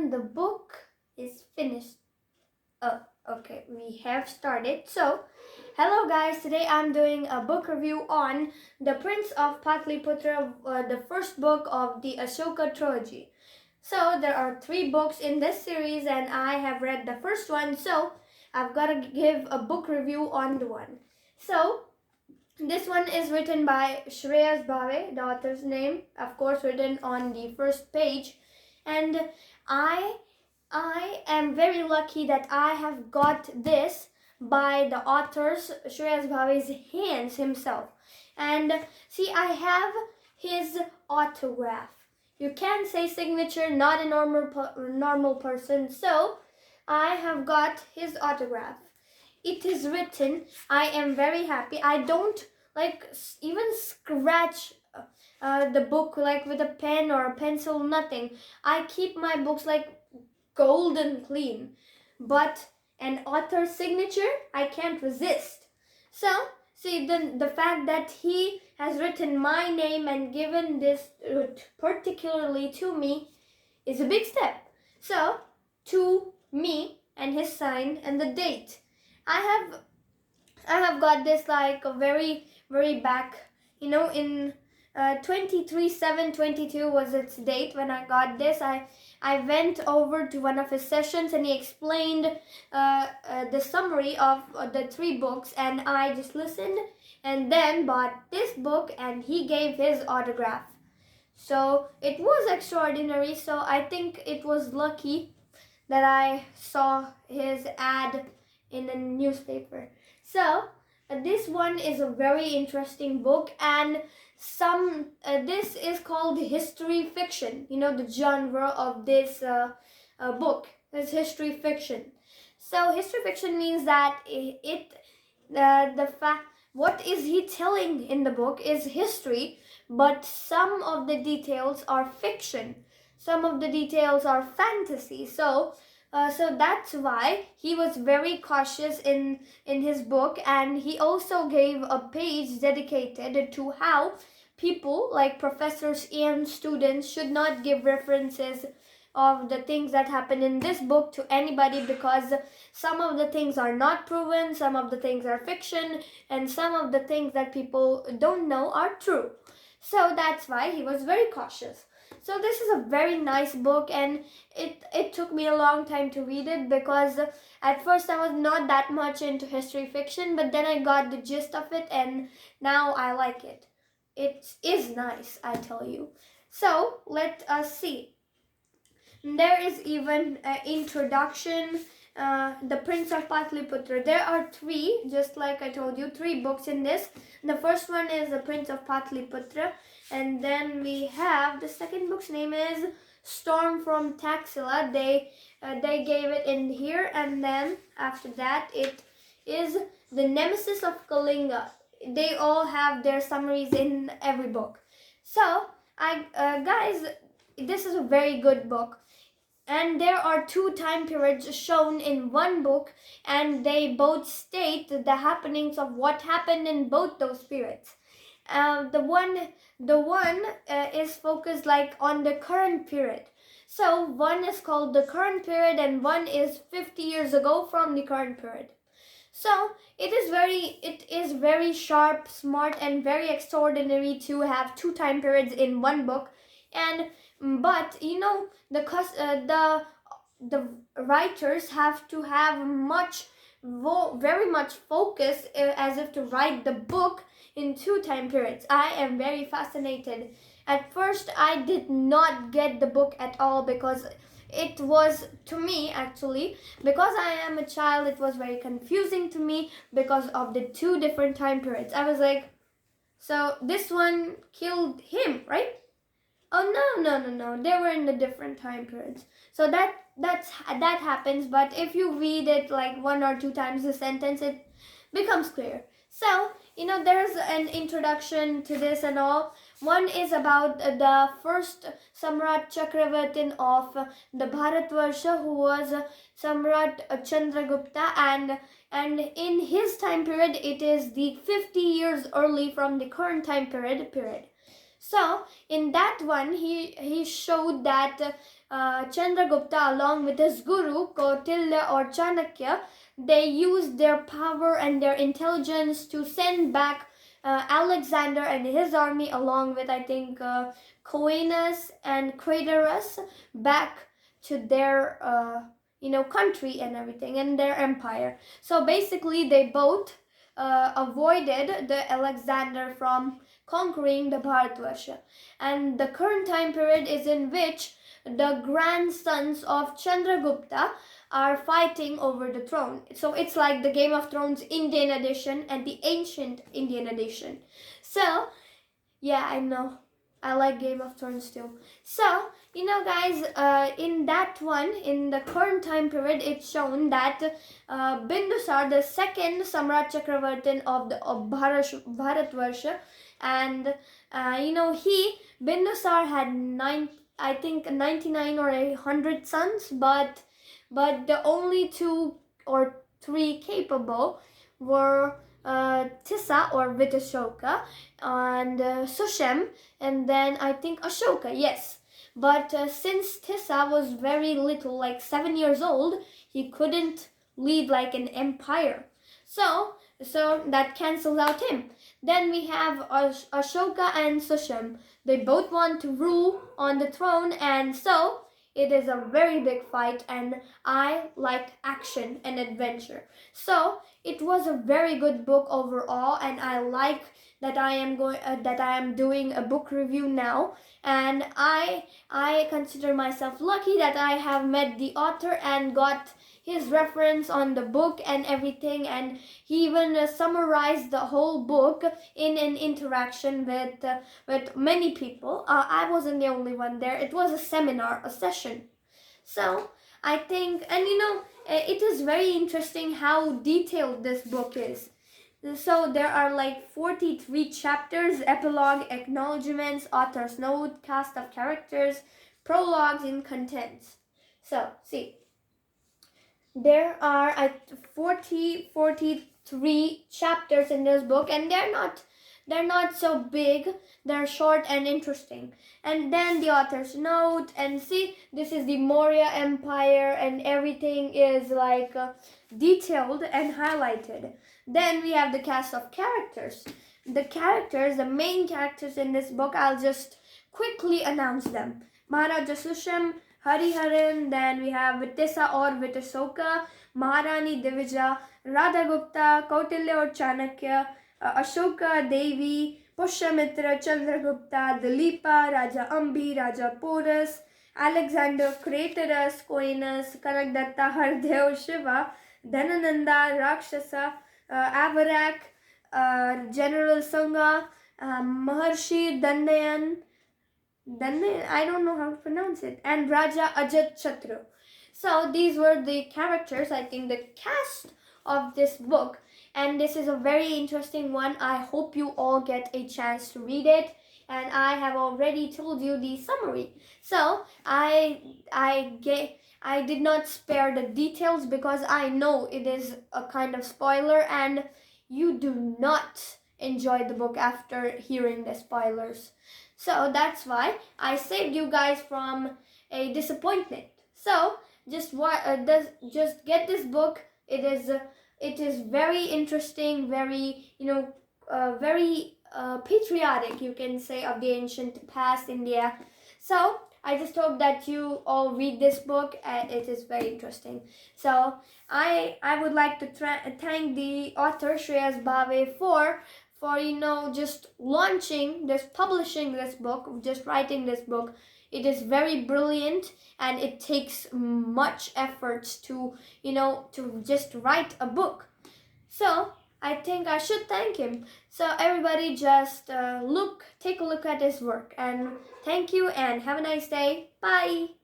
everyone, the book is finished. Oh, okay, we have started. So, hello guys, today I'm doing a book review on The Prince of Pataliputra, the first book of the Ashoka trilogy. So, there are 3 books in this series and I have read the first one, so I've got to give a book review on the one. So, this one is written by Shreyas Bhave, the author's name, of course written on the first page. And I am very lucky that I have got this by the author's Shreyas Bhave's hands himself. And see, I have his autograph. You can say signature, not a normal person, so I have got his autograph. It is written, I am very happy. I don't even scratch the book like with a pen or a pencil, nothing. I keep my books like golden clean. But an author's signature, I can't resist. So, see, the fact that he has written my name and given this particularly to me is a big step. So, to me and his sign and the date. I have got this like a very back, in 23/7/22 was its date when I got this. I went over to one of his sessions and he explained the summary of the 3 books, and I just listened and then bought this book and he gave his autograph. So it was extraordinary. So I think it was lucky that I saw his ad in a newspaper. So this one is a very interesting book, and this is called history fiction. The genre of this book is history fiction. So history fiction means that the fact what is he telling in the book is history, but some of the details are fiction. Some of the details are fantasy. So that's why he was very cautious in his book, and he also gave a page dedicated to how people like professors and students should not give references of the things that happen in this book to anybody, because some of the things are not proven, some of the things are fiction, and some of the things that people don't know are true. So that's why he was very cautious. So this is a very nice book, and it took me a long time to read it, because at first I was not that much into history fiction, but then I got the gist of it and now I like it. It is nice, I tell you. So let us see. There is even an introduction, The Prince of Pataliputra. There are 3, just like I told you, 3 books in this. The first one is The Prince of Pataliputra, and then we have the second book's name is Storm from Taxila. They gave it in here, and then after that it is The Nemesis of Kalinga. They all have their summaries in every book. So guys, this is a very good book. And there are 2 time periods shown in one book, and they both state the happenings of what happened in both those periods. The one is focused like on the current period. So one is called the current period and one is 50 years ago from the current period. So it is very sharp, smart, and very extraordinary to have 2 time periods in one book. But the writers have to have very much focus as if to write the book in 2 time periods. I am very fascinated. At first I did not get the book at all, because it was, to me actually, because I am a child, it was very confusing to me because of the 2 different time periods. I was like, so this one killed him, right? Oh no, they were in the different time periods. So that happens, but if you read it like 1 or 2 times the sentence, it becomes clear. So there's an introduction to this and all. One is about the first Samrat Chakravartin of the Bharatvarsha, who was Samrat Chandragupta, and in his time period it is the 50 years early from the current time period. So in that one he showed that Chandragupta along with his guru Kautilya or Chanakya, they used their power and their intelligence to send back Alexander and his army along with I think Coenus and Craterus back to their country and everything and their empire. So basically they both avoided the Alexander from conquering the Bharatvarsha. And the current time period is in which the grandsons of Chandragupta are fighting over the throne. So it's like the Game of Thrones Indian edition and the ancient Indian edition. So yeah, I know. I like Game of Thrones too. So, guys, in that one, in the current time period, it's shown that Bindusar, the second Samrat Chakravartin of Bharatvarsha, and Bindusar had 99 or 100 sons, but the only 2 or 3 capable were Tissa or Vitashoka and Sushem, and then I think Ashoka, yes. But since Tissa was very little, like 7 years old, he couldn't lead like an empire. So that cancels out him. Then we have Ashoka and Sushem. They both want to rule on the throne, and so it is a very big fight, and I like action and adventure. So it was a very good book overall, and I like that I am doing a book review now, and I consider myself lucky that I have met the author and got his reference on the book and everything, and he even summarized the whole book in an interaction with many people. I wasn't the only one there. It was a seminar, a session. So I think, and it is very interesting how detailed this book is. So there are like 43 chapters, epilogue, acknowledgements, author's note, cast of characters, prologues, and contents. So see, there are 43 chapters in this book, and they're not so big. They're short and interesting. And then the author's note, and see, this is the Maurya Empire, and everything is like detailed and highlighted. Then we have the cast of characters. The main characters in this book, I'll just quickly announce them. Maharaja Sushem, Hariharan, then we have Vitisa or Vitashoka, Maharani Divija, Radhagupta, Kautilya or Chanakya, Ashoka, Devi, Pushyamitra, Chandragupta, Dilipa, Raja Ambi, Raja Porus, Alexander, Craterus, Coenus, Kanakdatta, Hardev, Shiva, Dhanananda, Rakshasa, Avarak, General Sangha, Maharshi Dandayan, I don't know how to pronounce it, and Raja Ajat Chatru. So these were the characters, I think the cast of this book, and this is a very interesting one. I hope you all get a chance to read it, and I have already told you the summary. So I did not spare the details because I know it is a kind of spoiler, and you do not enjoy the book after hearing the spoilers. So that's why I saved you guys from a disappointment. So just get this book. It is very interesting, very very patriotic, you can say, of the ancient past India. So I just hope that you all read this book. It is very interesting. So I would like to thank the author Shreyas Bhave for just publishing this book, just writing this book. It is very brilliant, and it takes much efforts to just write a book. So I think I should thank him. So everybody just take a look at his work, and thank you and have a nice day. Bye.